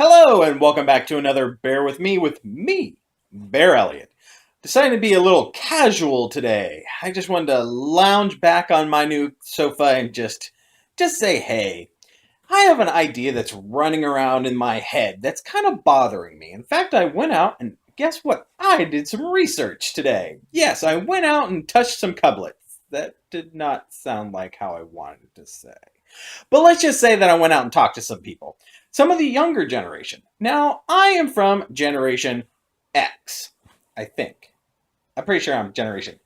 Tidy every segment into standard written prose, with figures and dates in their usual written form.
Hello, and welcome back to another Bear with me, BearElliott. Decided to be a little casual today. I just wanted to lounge back on my new sofa and just say hey. I have an idea that's running around in my head that's kind of bothering me. In fact, I went out and guess what? I did some research today. Yes, I went out and touched some cublets. That did not sound like how I wanted it to say. But let's just say that I went out and talked to some people. Some of the younger generation. Now, I am from Generation X, I think. I'm pretty sure I'm Generation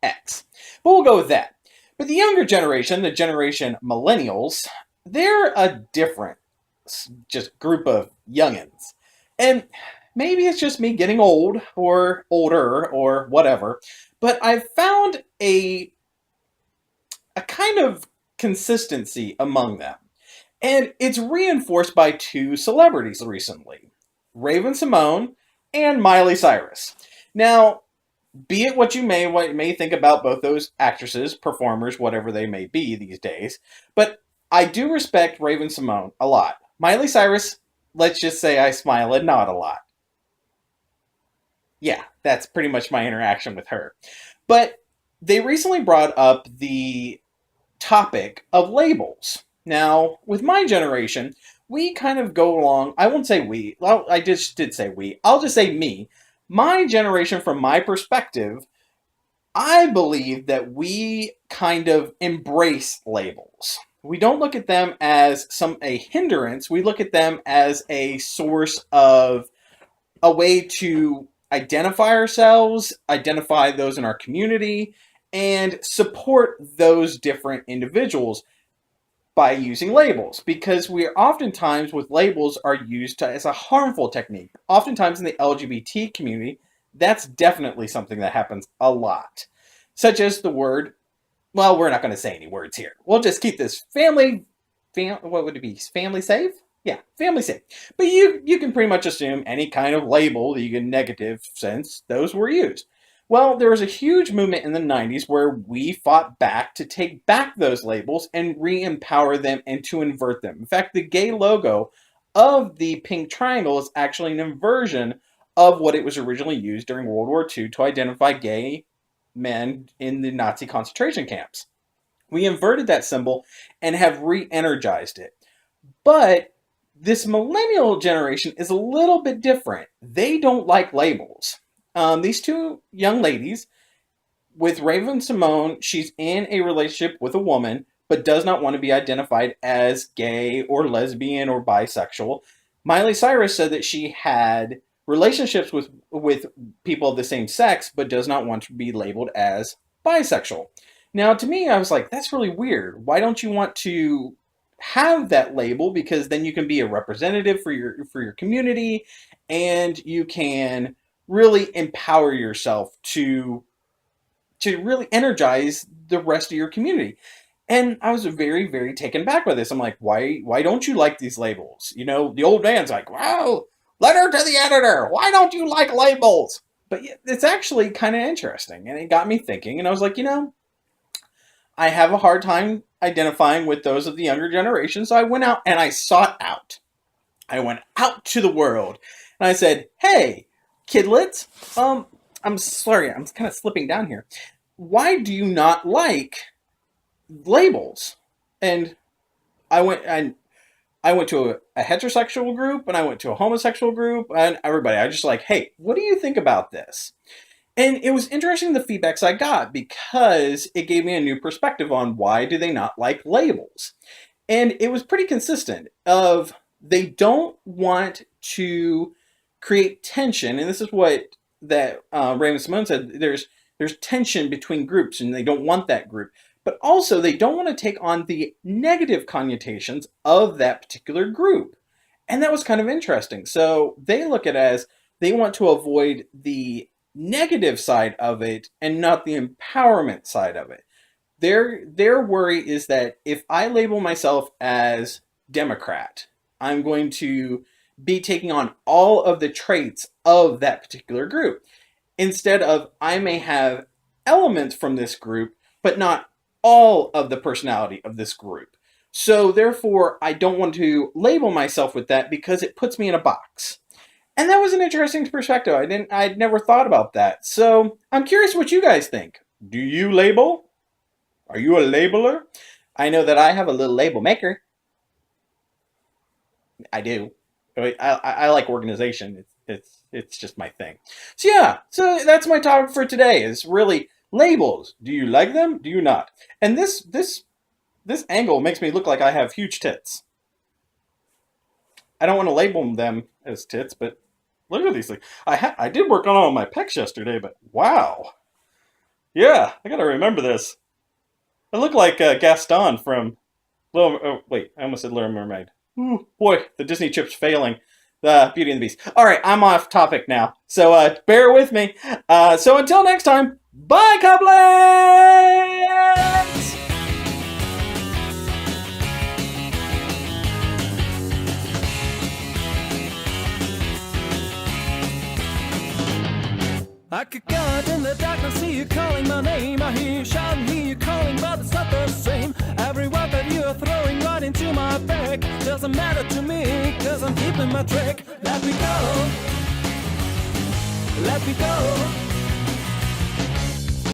X. But we'll go with that. But the younger generation, the Generation Millennials, they're a different just group of youngins. And maybe it's just me getting old or older or whatever, but I've found a kind of consistency among them. And it's reinforced by two celebrities recently, Raven-Symoné and Miley Cyrus. Now, be it what you may think about both those actresses, performers, whatever they may be these days, but I do respect Raven-Symoné a lot. Miley Cyrus, let's just say I smile and nod a lot. Yeah, that's pretty much my interaction with her. But they recently brought up the topic of labels. Now, with my generation, we kind of go along, I won't say we, well, I just did say we, I'll just say me. My generation, from my perspective, I believe that we kind of embrace labels. We don't look at them as a hindrance, we look at them as a source of a way to identify ourselves, identify those in our community, and support those different individuals by using labels, because we are oftentimes with labels are used as a harmful technique. Oftentimes in the LGBT community, that's definitely something that happens a lot, such as the word. Well, we're not going to say any words here. We'll just keep this what would it be? Family safe? Yeah, family safe. But you can pretty much assume any kind of label that you get negative since those were used. Well, there was a huge movement in the 90s where we fought back to take back those labels and re-empower them and to invert them. In fact, the gay logo of the pink triangle is actually an inversion of what it was originally used during World War II to identify gay men in the Nazi concentration camps. We inverted that symbol and have re-energized it. But this millennial generation is a little bit different. They don't like labels. These two young ladies, with Raven-Symoné, she's in a relationship with a woman, but does not want to be identified as gay or lesbian or bisexual. Miley Cyrus said that she had relationships with people of the same sex, but does not want to be labeled as bisexual. Now, to me, I was like, that's really weird. Why don't you want to have that label? Because then you can be a representative for your community, and you can really empower yourself to really energize the rest of your community. And I was very, very taken back by this. I'm like, why don't you like these labels? You know, the old man's like, wow, letter to the editor. Why don't you like labels? But it's actually kind of interesting. And it got me thinking. And I was like, I have a hard time identifying with those of the younger generation. So I went out and I sought out. I went out to the world. And I said, hey, kidlets, I'm sorry, I'm kind of slipping down here. Why do you not like labels? And I went to a heterosexual group, and I went to a homosexual group, and everybody. I just like, hey, what do you think about this? And it was interesting the feedbacks I got, because it gave me a new perspective on why do they not like labels. And it was pretty consistent of they don't want to create tension, and this is what that Raven-Symoné said. There's tension between groups, and they don't want that group. But also, they don't want to take on the negative connotations of that particular group, and that was kind of interesting. So they look at it as they want to avoid the negative side of it and not the empowerment side of it. Their worry is that if I label myself as Democrat, I'm going to be taking on all of the traits of that particular group. Instead of, I may have elements from this group, but not all of the personality of this group. So therefore, I don't want to label myself with that because it puts me in a box. And that was an interesting perspective. I'd never thought about that. So I'm curious what you guys think. Do you label? Are you a labeler? I know that I have a little label maker. I do. I like organization. It's just my thing. So yeah, so that's my topic for today. Is really labels. Do you like them? Do you not? And this angle makes me look like I have huge tits. I don't want to label them as tits, but look at these things. I did work on all my pecs yesterday, but wow. Yeah, I gotta remember this. I look like Gaston from Little. Oh, wait, I almost said Little Mermaid. Ooh, boy, the Disney chip's failing. The Beauty and the Beast. All right, I'm off topic now, so bear with me. So until next time, bye, couplets! I could go out in the darkness, see you calling my name. I hear you shouting, hear you calling, but it's not the same. Every word that you are throwing right into my back doesn't matter to me, cause I'm keeping my track. Let me go, let me go.